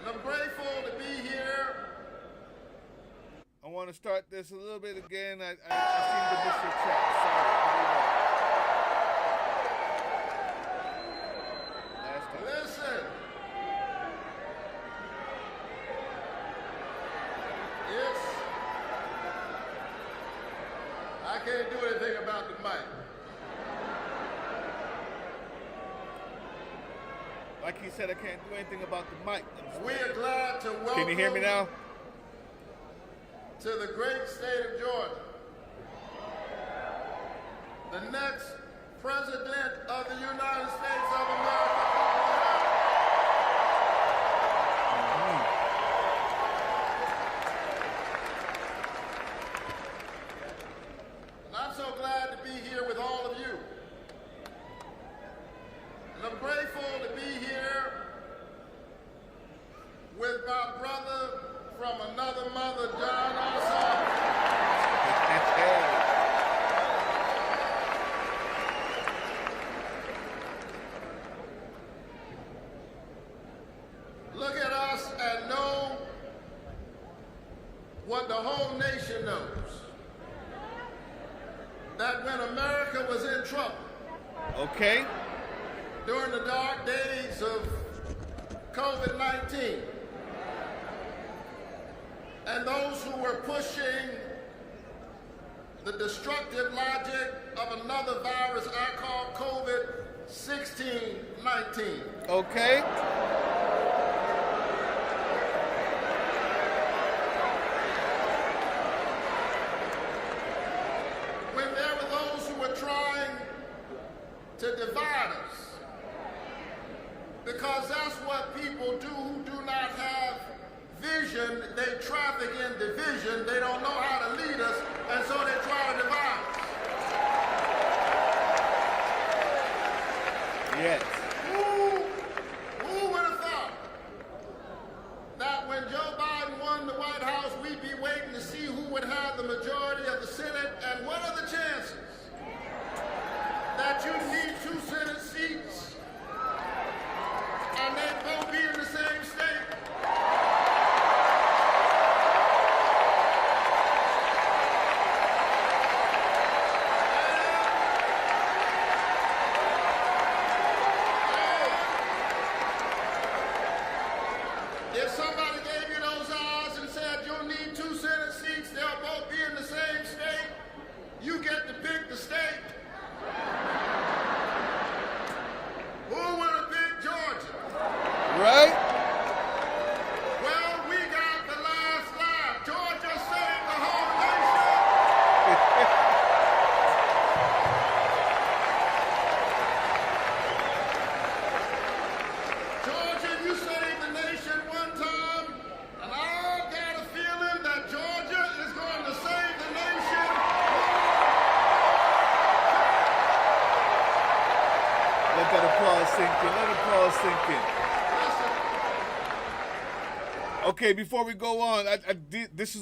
And I'm grateful to be here. I want to start this a little bit again. I seem to miss your chat. Sorry. Last time. Listen. Yes. I can't do anything about the mic. Like he said, I can't do anything about the mic. We are glad to welcome. Can you hear me now? To the great state of Georgia, the next president of the United States of America. And I'm so glad to be here with all of you. And I'm grateful to be here with my brother from another mother, John Ossoff. Look at us and know what the whole nation knows. That when America was in trouble, Okay. during the dark days of COVID-19, and those who were pushing the destructive logic of another virus I call COVID-19. Okay. When there were those who were trying to divide us, because that's what people do who do not have vision. They traffic in division. They don't know how to lead us, and so they try to divide us. Yes. Who would have thought that when Joe Biden won the White House, we'd be waiting to see who would have the majority of the Senate, and what are the chances that you need 2 Senate seats and they both be in the same state? If somebody gave you those odds and said you'll need 2 Senate seats, they'll both be in the same state, you get to pick the state. Who would have picked Georgia? Right? Well, we got the last laugh. Georgia saved the whole nation. Georgia, you saved the nation one time, and I got a feeling that Georgia is going to save the nation. Let that applause sink in. Let applause sink in. Listen, Okay, before we go on, this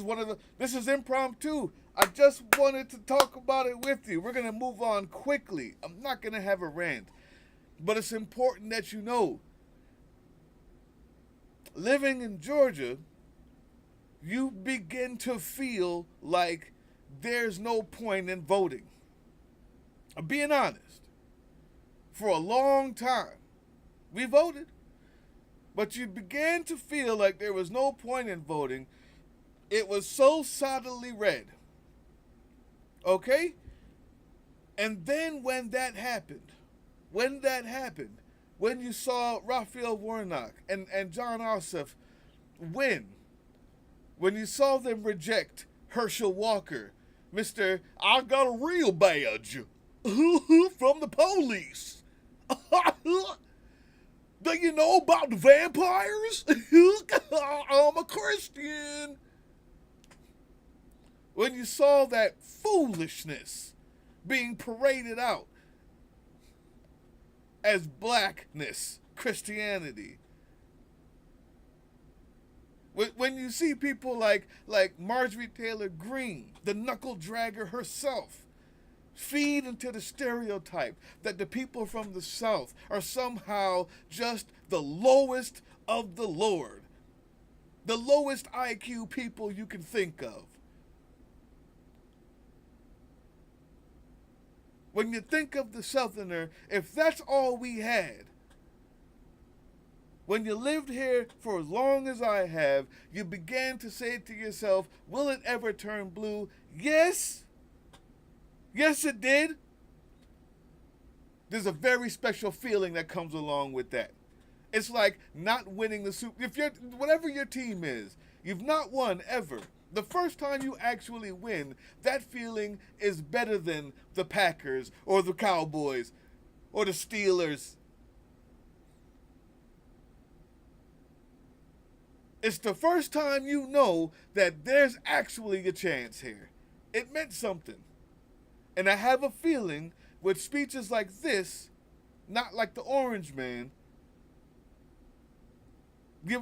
is impromptu. I just wanted to talk about it with you. We're gonna move on quickly. I'm not gonna have a rant, but it's important that you know. Living in Georgia, you begin to feel like there's no point in voting. I'm being honest. For a long time, we voted. But you began to feel like there was no point in voting. It was so solidly red. Okay? And then when that happened, when you saw Raphael Warnock and John Ossoff win, when you saw them reject Herschel Walker, Mr. I got a real badge from the police. Do you know about the vampires? I'm a Christian. When you saw that foolishness being paraded out as blackness, Christianity. When you see people like Marjorie Taylor Greene, the knuckle dragger herself, feed into the stereotype that the people from the South are somehow just the lowest of the Lord. the lowest IQ people you can think of. When you think of the Southerner, if that's all we had, when you lived here for as long as I have, you began to say to yourself, will it ever turn blue? Yes. Yes, it did. There's a very special feeling that comes along with that. It's like not winning the Super. If you're whatever your team is, you've not won ever. The first time you actually win, that feeling is better than the Packers or the Cowboys or the Steelers. It's the first time you know that there's actually a chance here. It meant something. And I have a feeling with speeches like this, not like the Orange Man,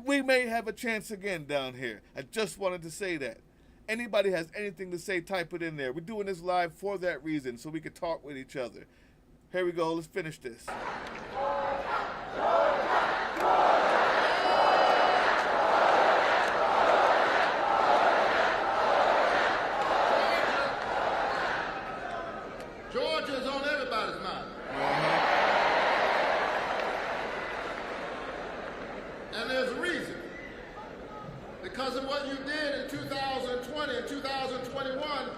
we may have a chance again down here. I just wanted to say that. Anybody has anything to say, type it in there. We're doing this live for that reason, so we can talk with each other. Here we go. Let's finish this. Georgia's on everybody's mind. And there's a reason. Because of what you did in 2020 and 2021,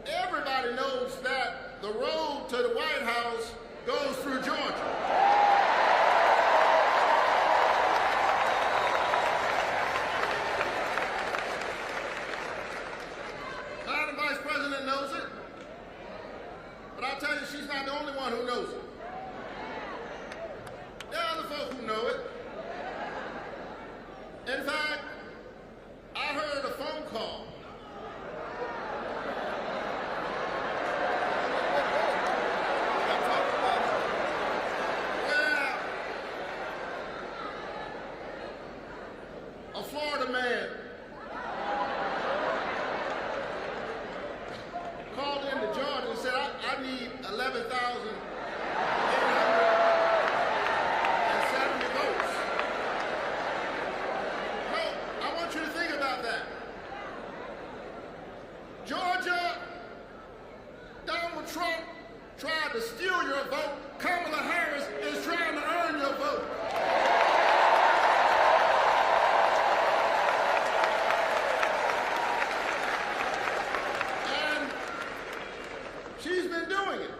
everybody knows that the road to the White House goes through Georgia. Now the Vice President knows it, but I'll tell you, she's not the only one who knows it. There are other folks who know it. In fact, I heard a phone call. Where a Florida man called into Georgia and said, I need 11,870 votes. No, I want you to think about that. Georgia, Donald Trump tried to steal your vote. Kamala Harris is trying to earn your vote. And she's been doing it.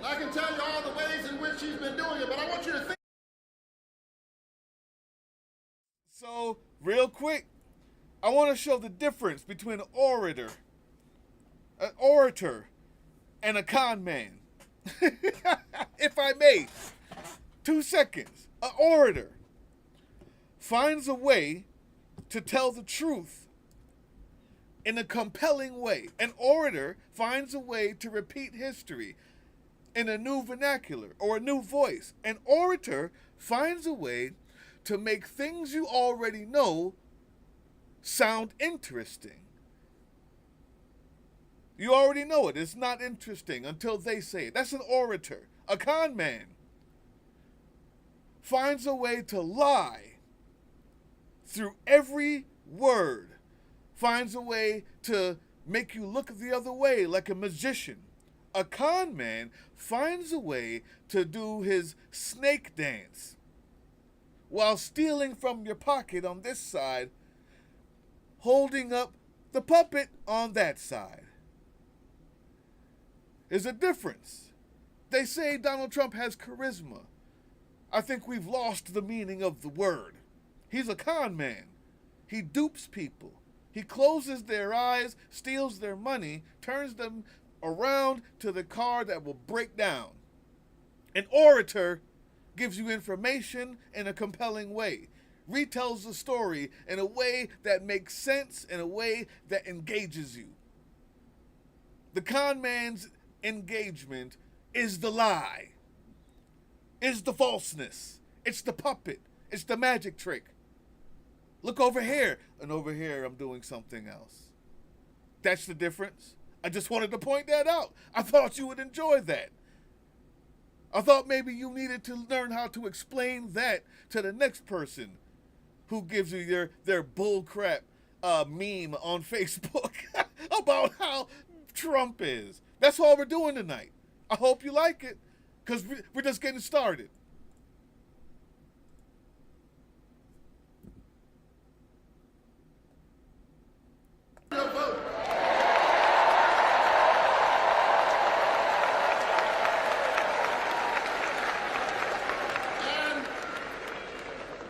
I can tell you all the ways in which she's been doing it, but I want you to think. So, real quick, I want to show the difference between an orator, and a con man. If I may, 2 seconds. An orator finds a way to tell the truth in a compelling way. An orator finds a way to repeat history in a new vernacular or a new voice. An orator finds a way to make things you already know sound interesting. You already know it. It's not interesting until they say it. That's an orator. A con man finds a way to lie through every word, finds a way to make you look the other way like a magician. A con man finds a way to do his snake dance while stealing from your pocket on this side, holding up the puppet on that side. There's a difference. They say Donald Trump has charisma. I think we've lost the meaning of the word. He's a con man. He dupes people. He closes their eyes, steals their money, turns them around to the car that will break down. An orator gives you information in a compelling way, retells the story in a way that makes sense, in a way that engages you. The con man's engagement is the lie, is the falseness, it's the puppet, it's the magic trick. Look over here, and over here I'm doing something else. That's the difference. I just wanted to point that out. I thought you would enjoy that. I thought maybe you needed to learn how to explain that to the next person who gives you their bullcrap meme on Facebook about how Trump is. That's all we're doing tonight. I hope you like it, because we're just getting started.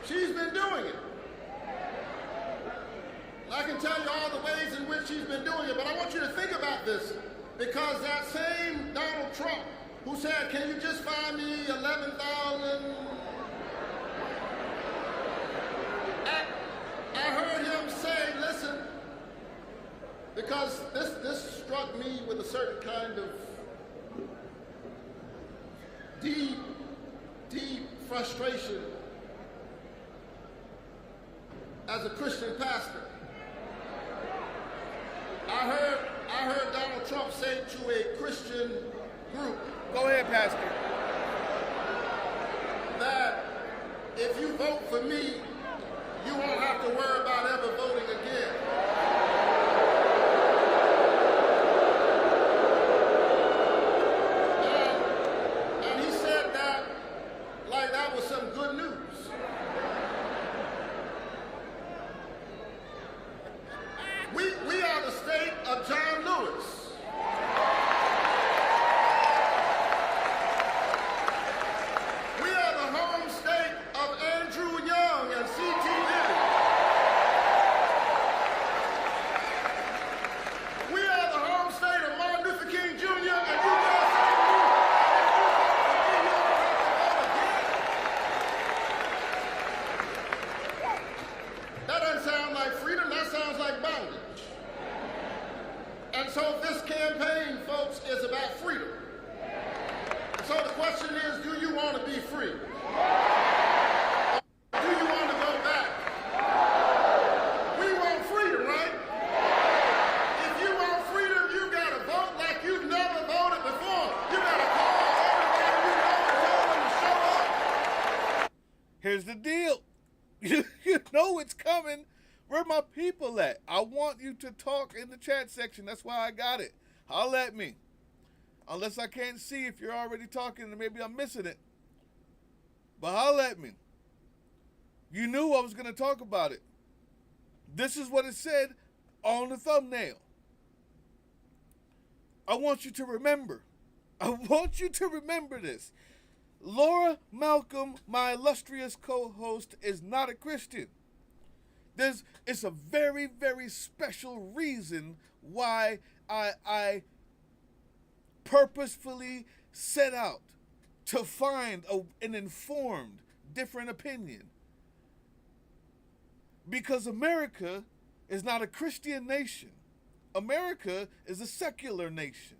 She's been doing it. I can tell you all the ways in which she's been doing it, but I want you to think about this, because that same Donald Trump who said, can you just find me 11,000? I heard him say, listen, because this struck me with a certain kind of deep frustration as a Christian pastor. I heard Donald Trump say to a Christian group, go ahead, Pastor, that if you vote for me, you won't have to worry about ever voting again. And he said that like that was some good news. We are the state of John Lewis. We are the home state of Andrew Young and C.T. Vivian. We are the home state of Martin Luther King Jr. and you guys say you don't have to vote again. That doesn't sound like freedom, that sounds like bondage. And so this campaign, folks, is about freedom. So the question is, do you want to be free? Or do you want to go back? We want freedom, right? If you want freedom, you got to vote like you've never voted before. You got to call everybody you know and tell them to show up. here's the deal. You know it's coming. Where my people at? I want you to talk in the chat section. That's why I got it. Holla at me. Unless I can't see if you're already talking and maybe I'm missing it. But holla at me. You knew I was going to talk about it. This is what it said on the thumbnail. I want you to remember. I want you to remember this. Laura Malcolm, my illustrious co-host, is not a Christian. It's a very, very special reason why I purposefully set out to find an informed, different opinion. Because America is not a Christian nation. America is a secular nation.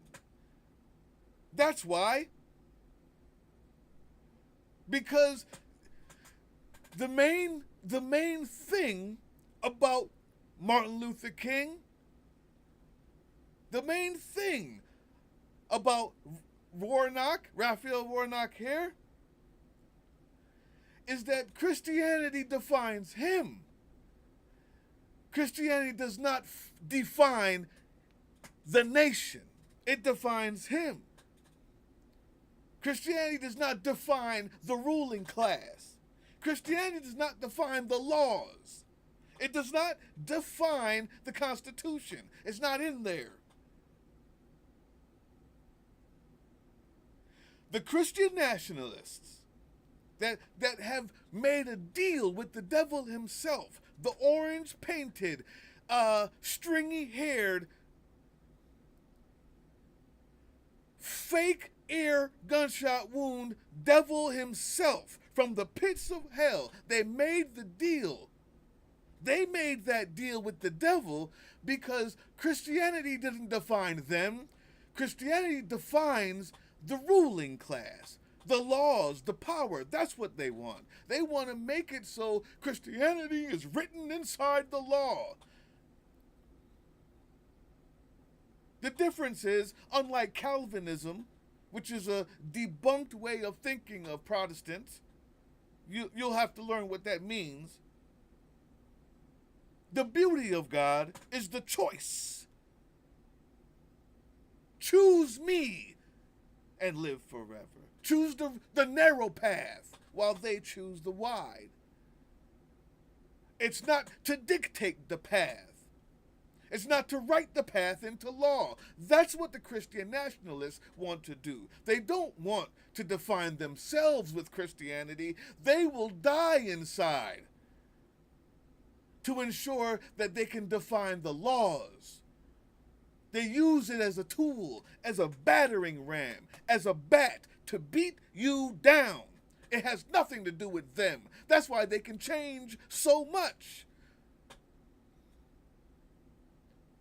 That's why. Because the main thing about Martin Luther King, the main thing about Warnock, Raphael Warnock here, is that Christianity defines him. Christianity does not define the nation. It defines him. Christianity does not define the ruling class. Christianity does not define the laws. It does not define the Constitution. It's not in there. The Christian nationalists that have made a deal with the devil himself, the orange-painted, stringy-haired, fake ear gunshot wound devil himself from the pits of hell, they made the deal. They made that deal with the devil because Christianity didn't define them. Christianity defines the ruling class, the laws, the power. That's what they want. They want to make it so Christianity is written inside the law. The difference is, unlike Calvinism, which is a debunked way of thinking of Protestants. You'll have to learn what that means. The beauty of God is the choice. Choose me and live forever. Choose the narrow path while they choose the wide. It's not to dictate the path. It's not to write the path into law. That's what the Christian nationalists want to do. They don't want to define themselves with Christianity. They will die inside to ensure that they can define the laws. They use it as a tool, as a battering ram, as a bat to beat you down. It has nothing to do with them. That's why they can change so much.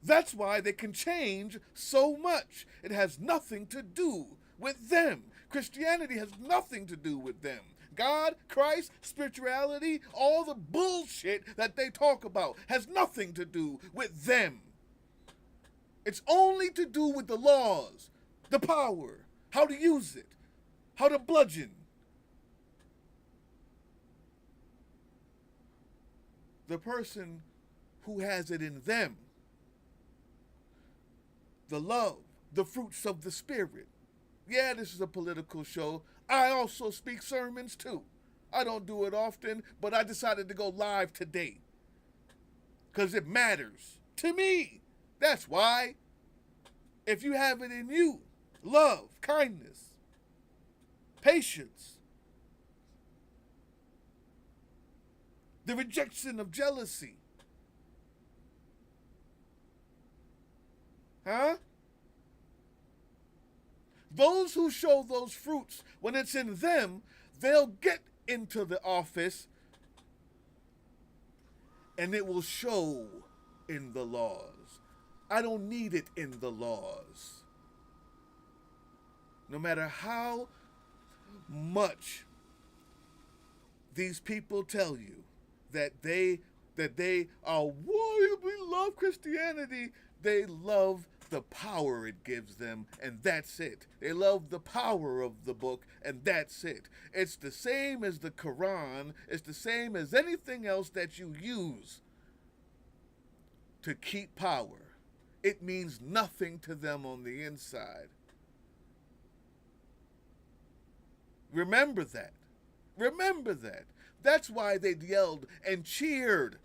That's why they can change so much. It has nothing to do with them. Christianity has nothing to do with them. God, Christ, spirituality, all the bullshit that they talk about has nothing to do with them. It's only to do with the laws, the power, how to use it, how to bludgeon. The person who has it in them, the love, the fruits of the Spirit. Yeah, this is a political show. I also speak sermons too. I don't do it often, but I decided to go live today because it matters to me. That's why. If you have it in you, love, kindness, patience, the rejection of jealousy, those who show those fruits, when it's in them, they'll get into the office and it will show in the laws. I don't need it in the laws. No matter how much these people tell you that they are, why we love Christianity, they love the power it gives them, and that's it. They love the power of the book, and that's it. It's the same as the Quran. It's the same as anything else that you use to keep power. It means nothing to them on the inside. Remember that. Remember that. That's why they yelled and cheered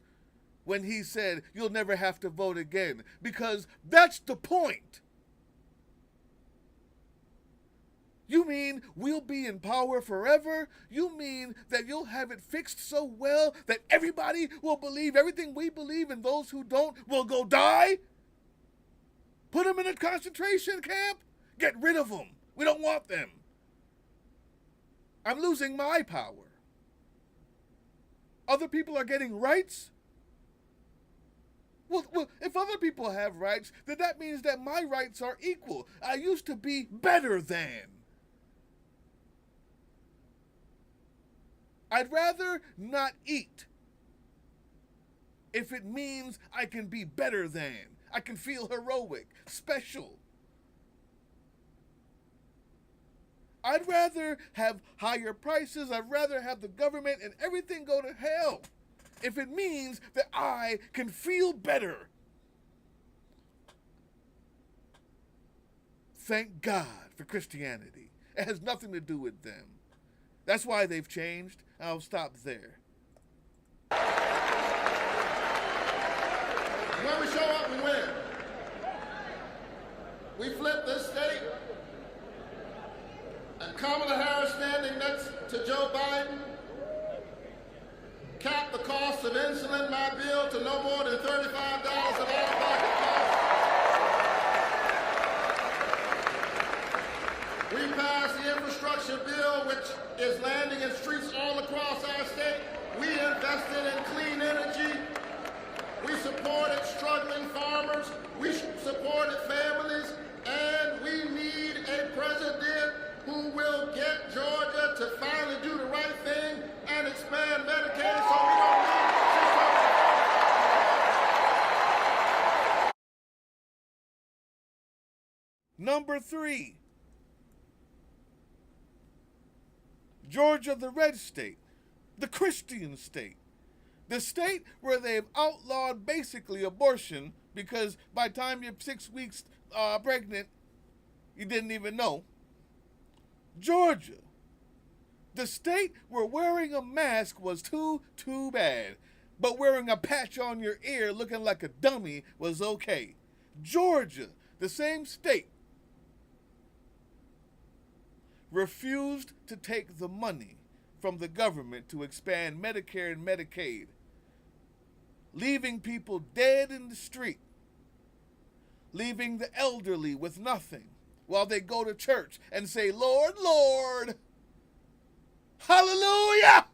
when he said, you'll never have to vote again, because that's the point. You mean we'll be in power forever? You mean that you'll have it fixed so well that everybody will believe everything we believe and those who don't will go die? Put them in a concentration camp? Get rid of them. We don't want them. I'm losing my power. Other people are getting rights? Well, if other people have rights, then that means that my rights are equal. I used to be better than. I'd rather not eat if it means I can be better than. I can feel heroic, special. I'd rather have higher prices. I'd rather have the government and everything go to hell if it means that I can feel better. Thank God for Christianity. It has nothing to do with them. That's why they've changed. I'll stop there. When we show up, we win. We flip this state, and Kamala Harris standing next to Joe Biden cap the cost of insulin, my bill, to no more than $35 of out-of-pocket costs. We passed the infrastructure bill, which is landing in streets all across our state. We invested in clean energy. We supported struggling farmers. We supported families. And we need a president who will get Georgia to finally do the right thing and expand Medicaid so we don't need Number 3, Georgia, the red state, the Christian state, the state where they've outlawed basically abortion because by the time you're 6 weeks pregnant, you didn't even know. Georgia, the state where wearing a mask was too bad, but wearing a patch on your ear looking like a dummy was okay. Georgia, the same state, refused to take the money from the government to expand Medicare and Medicaid, leaving people dead in the street, leaving the elderly with nothing while they go to church and say, Lord, Lord, hallelujah!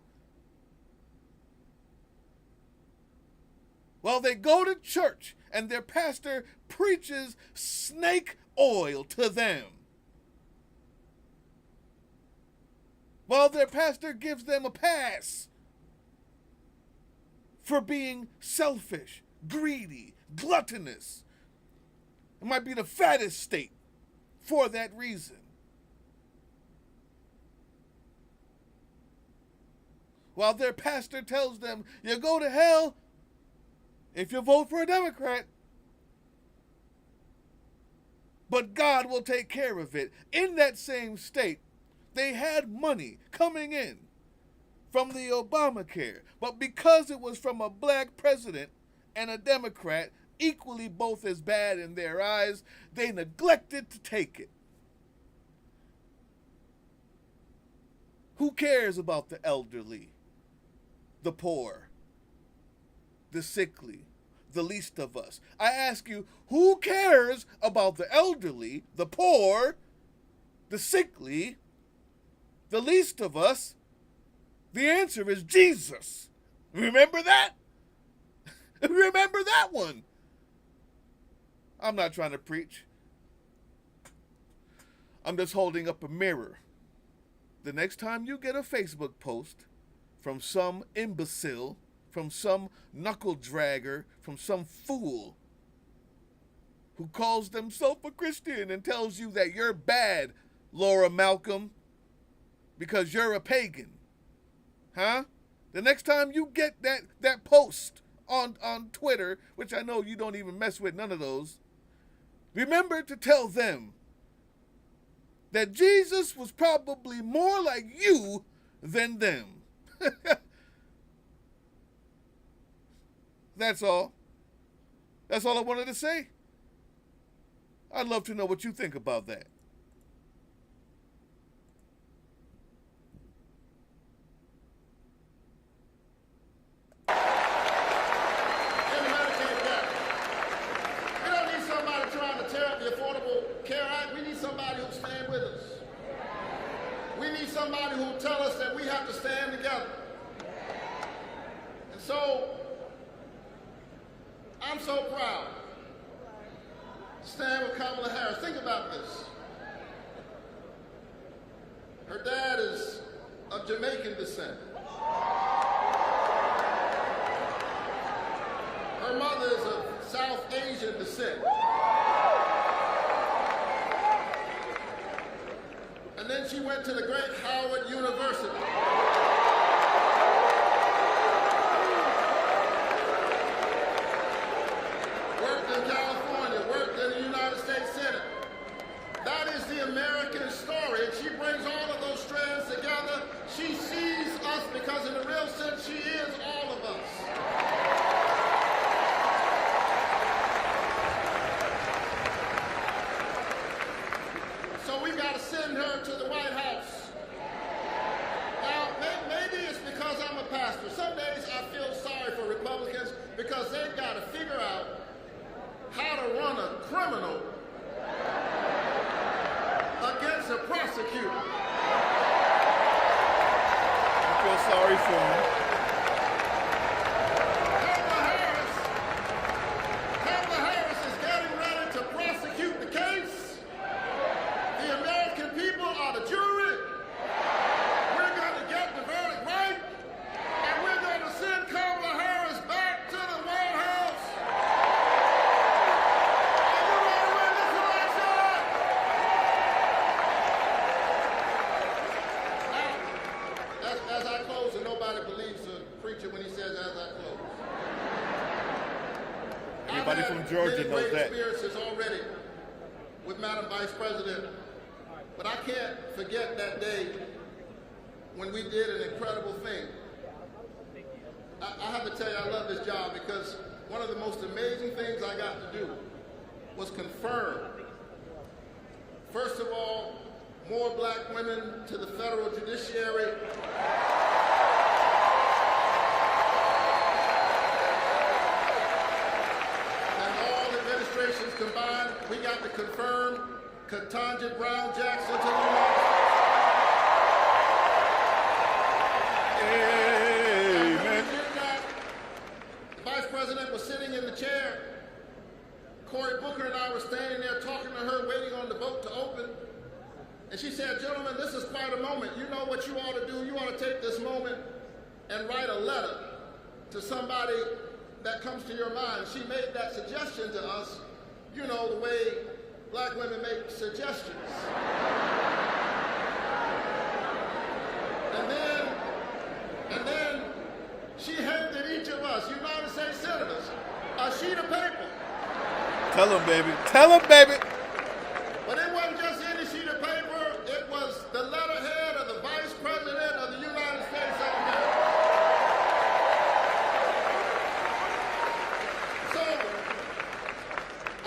While they go to church and their pastor preaches snake oil to them. While their pastor gives them a pass for being selfish, greedy, gluttonous. It might be the fattest state for that reason. While their pastor tells them, you go to hell if you vote for a Democrat. But God will take care of it. In that same state, they had money coming in from the Obamacare, but because it was from a black president and a Democrat, equally both as bad in their eyes, they neglected to take it. Who cares about the elderly, the poor, the sickly, the least of us? I ask you, who cares about the elderly, the poor, the sickly, the least of us? The answer is Jesus. Remember that? Remember that one. I'm not trying to preach. I'm just holding up a mirror. The next time you get a Facebook post from some imbecile, from some knuckle dragger, from some fool who calls themselves a Christian and tells you that you're bad, Laura Malcolm, because you're a pagan. Huh? The next time you get that post on Twitter, which I know you don't even mess with none of those, remember to tell them that Jesus was probably more like you than them. That's all. That's all I wanted to say. I'd love to know what you think about that. Somebody who will tell us that we have to stand together. And so, I'm so proud to stand with Kamala Harris. Think about this. Her dad is of Jamaican descent. Her mother is of South Asian descent. And then she went to the great Howard University. Worked in California, worked in the United States Senate. That is the American story, and she brings all of those strands together. She sees us because in the real sense, she is all of us. Send her to the White House. Now, maybe it's because I'm a pastor. Some days I feel sorry for Republicans because they've got to figure out how to run a criminal against a prosecutor. I feel sorry for him. Kamala Harris is getting ready to prosecute the case. The American people are the jury. We're going to get the verdict right, and we're going to send Kamala Harris back to the White House. Are you ready to win this election? Now, Everybody from Georgia many knows great that. experiences already with Madam Vice President, but I can't forget that day when we did an incredible thing. I have to tell you, I love this job because one of the most amazing things I got to do was confirm, first of all, more black women to the federal judiciary. Administrations combined, we got to confirm Ketanji Brown Jackson to the United States. Amen. The Vice President was sitting in the chair. Cory Booker and I were standing there talking to her, waiting on the vote to open. And she said, gentlemen, this is quite a moment. You know what you ought to do? You ought to take this moment and write a letter to somebody that comes to your mind. She made that suggestion to us, you know, the way black women make suggestions. And then she handed each of us, United States senators, a sheet of paper. Tell them, baby. Tell them, baby. But it wasn't just any sheet of paper. It was the letterhead of the Vice President of the United States of America.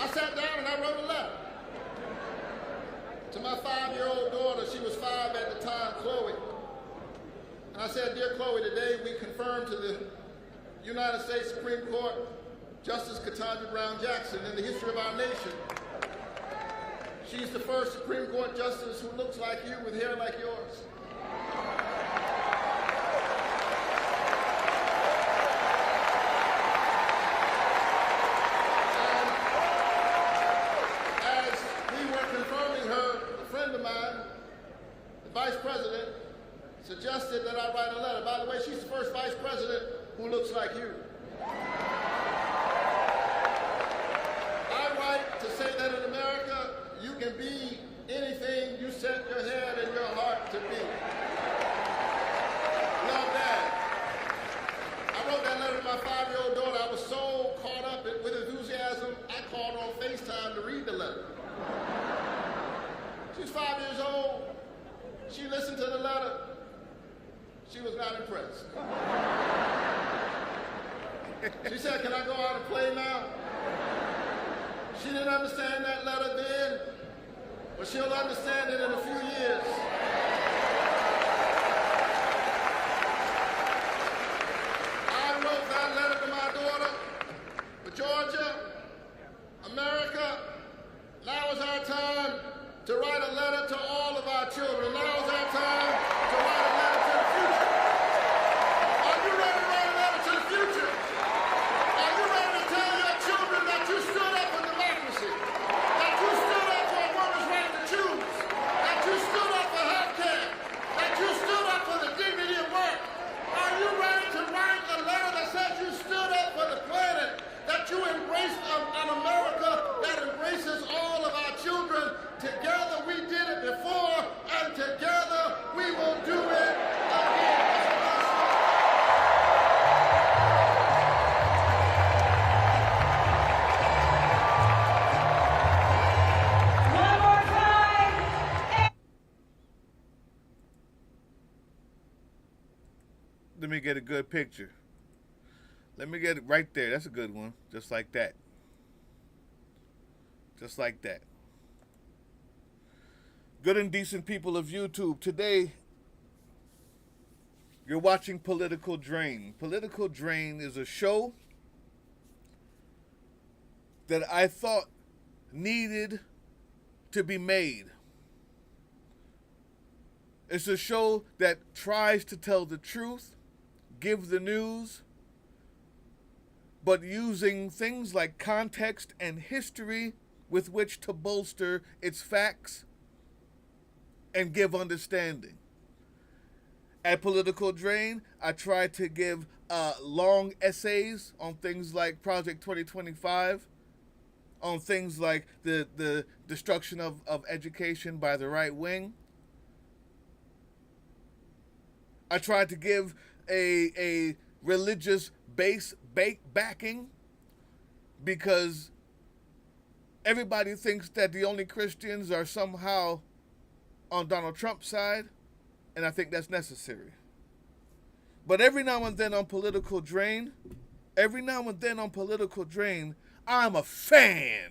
I sat down and I wrote a letter to my 5-year-old daughter. She was 5 at the time, Chloe. And I said, dear Chloe, today we confirm to the United States Supreme Court Justice Ketanji Brown Jackson in the history of our nation. She's the first Supreme Court justice who looks like you with hair like yours. Vice President suggested that I write a letter. By the way, she's the first Vice President who looks like you. I write to say that in America, you can be anything you set your head and your heart to be. Love that. I wrote that letter to my 5-year-old daughter. I was so caught up with enthusiasm, I called her on FaceTime to read the letter. She's 5 years old. She listened to the letter. She was not impressed. She said, can I go out and play now? She didn't understand that letter then, but she'll understand it in a few years. I wrote that letter to my daughter. For Georgia, America, now is our time to write a letter to all of our children. Now is our time to write a letter to the future. Are you ready to write a letter to the future? Are you ready to tell your children that you stood up for democracy, that you stood up for a woman's right to choose, that you stood up for health care, that you stood up for the dignity of work? Are you ready to write a letter that says you stood up for the planet, that you embraced an America that embraces all of our children? Together we did it before, and together we will do it again. One more time. Let me get a good picture. Let me get it right there. That's a good one. Just like that. Just like that. Good and decent people of YouTube, today you're watching Political Drain. Political Drain is a show that I thought needed to be made. It's a show that tries to tell the truth, give the news, but using things like context and history with which to bolster its facts and give understanding. At Political Drain, I try to give long essays on things like Project 2025, on things like the destruction of education by the right wing. I tried to give a religious backing because everybody thinks that the only Christians are somehow on Donald Trump's side, and I think that's necessary. But every now and then on Political Drain, I'm a fan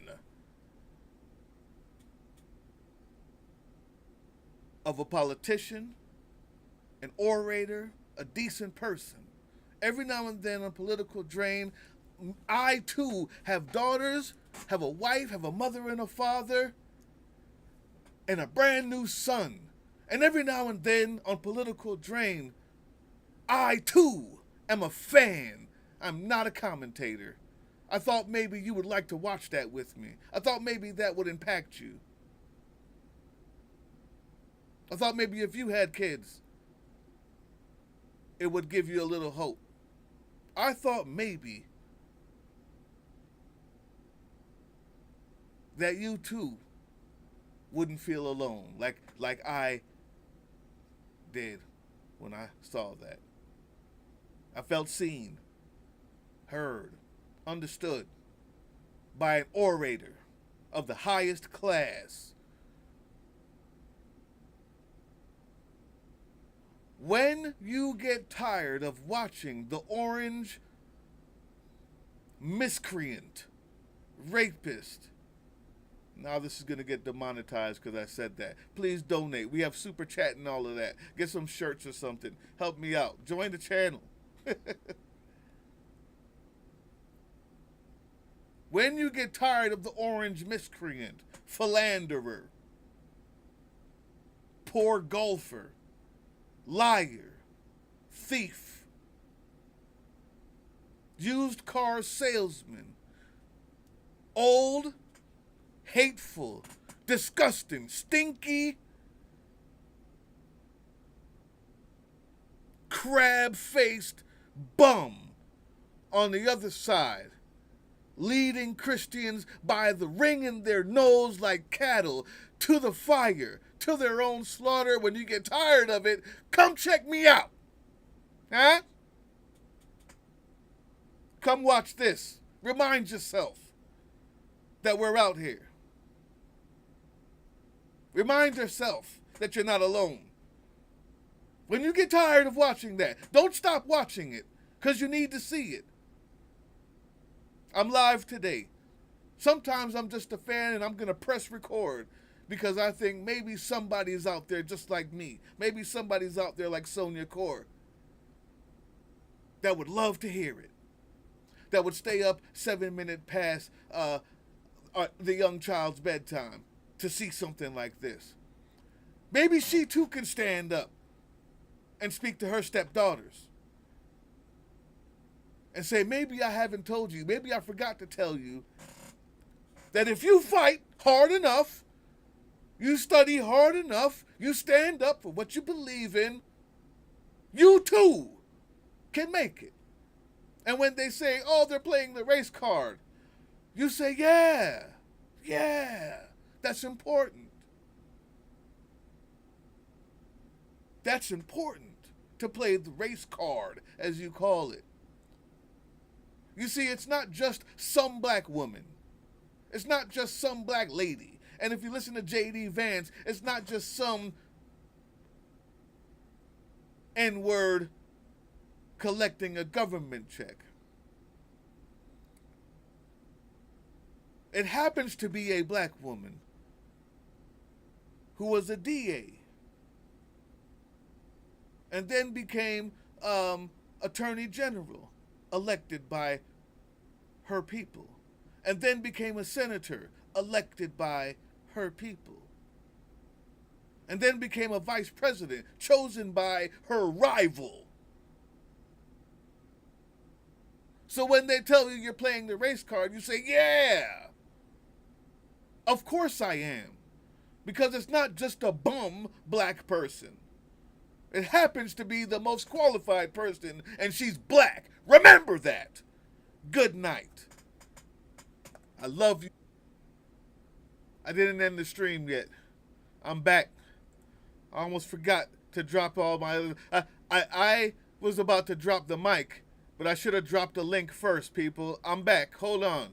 of a politician, an orator, a decent person. Every now and then on Political Drain, I too have daughters, have a wife, have a mother and a father, and a brand new son. And every now and then on Political Drain, I too am a fan. I'm not a commentator. I thought maybe you would like to watch that with me. I thought maybe that would impact you. I thought maybe if you had kids, it would give you a little hope. I thought maybe that you too wouldn't feel alone like I did when I saw that. I felt seen, heard, understood by an orator of the highest class. When you get tired of watching the orange miscreant, rapist, now this is going to get demonetized because I said that. Please donate. We have super chat and all of that. Get some shirts or something. Help me out. Join the channel. When you get tired of the orange miscreant, philanderer, poor golfer, liar, thief, used car salesman, old, hateful, disgusting, stinky, crab-faced bum on the other side, leading Christians by the ring in their nose like cattle to the fire, to their own slaughter. When you get tired of it, come check me out. Huh? Come watch this. Remind yourself that we're out here. Remind yourself that you're not alone. When you get tired of watching that, don't stop watching it, because you need to see it. I'm live today. Sometimes I'm just a fan and I'm going to press record because I think maybe somebody's out there just like me. Maybe somebody's out there like Sonia Kaur that would love to hear it. That would stay up 7 minutes past the young child's bedtime to see something like this. Maybe she too can stand up and speak to her stepdaughters and say, maybe I haven't told you, maybe I forgot to tell you that if you fight hard enough, you study hard enough, you stand up for what you believe in, you too can make it. And when they say, oh, they're playing the race card, you say, yeah, that's important. That's important, to play the race card, as you call it. You see, it's not just some black woman. It's not just some black lady. And if you listen to J.D. Vance, it's not just some N-word collecting a government check. It happens to be a black woman who was a DA and then became Attorney General, elected by her people, and then became a senator, elected by her people, and then became a vice president, chosen by her rival. So when they tell you you're playing the race card, you say, yeah, of course I am, because it's not just a bum black person. It happens to be the most qualified person, and she's black. Remember that. Good night. I love you. I didn't end the stream yet. I'm back. I almost forgot to drop all my... I was about to drop the mic, but I should have dropped the link first, people. I'm back. Hold on.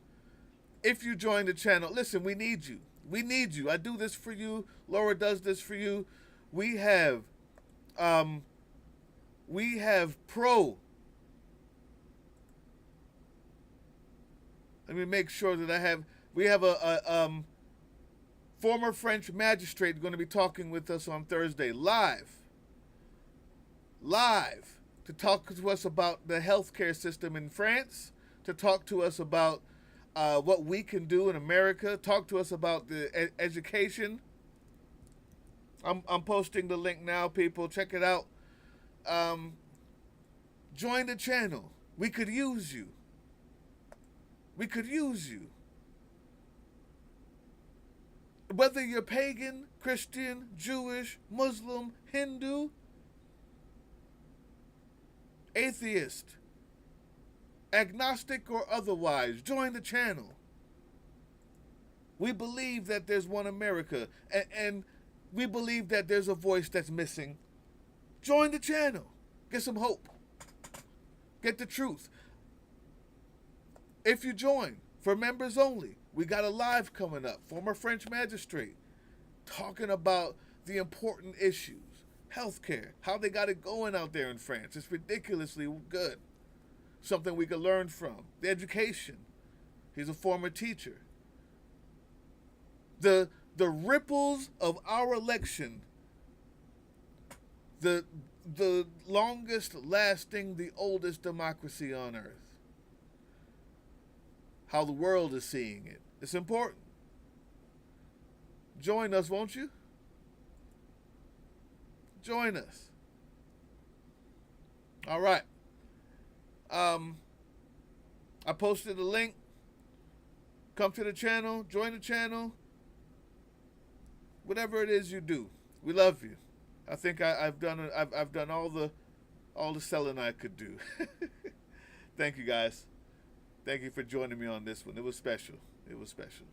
if you join the channel, listen, we need you. We need you. I do this for you. Laura does this for you. We have pro. Let me make sure that we have a former French magistrate going to be talking with us on Thursday, live, to talk to us about the healthcare system in France, to talk to us about what we can do in America, talk to us about the education. I'm posting the link now, people. Check it out. Join the channel. We could use you. We could use you. Whether you're pagan, Christian, Jewish, Muslim, Hindu, atheist, agnostic or otherwise, join the channel. We believe that there's one America, and we believe that there's a voice that's missing. Join the channel. Get some hope. Get the truth. If you join, for members only, we got a live coming up. Former French magistrate talking about the important issues. Healthcare, how they got it going out there in France. It's ridiculously good. Something we could learn from. The education. He's a former teacher. The ripples of our election, the longest lasting, the oldest democracy on earth. How the world is seeing it. It's important. Join us, won't you? Join us. All right. I posted a link. Come to the channel. Join the channel. Whatever it is you do, we love you. I think I've done all the selling I could do. Thank you, guys. Thank you for joining me on this one. It was special. It was special.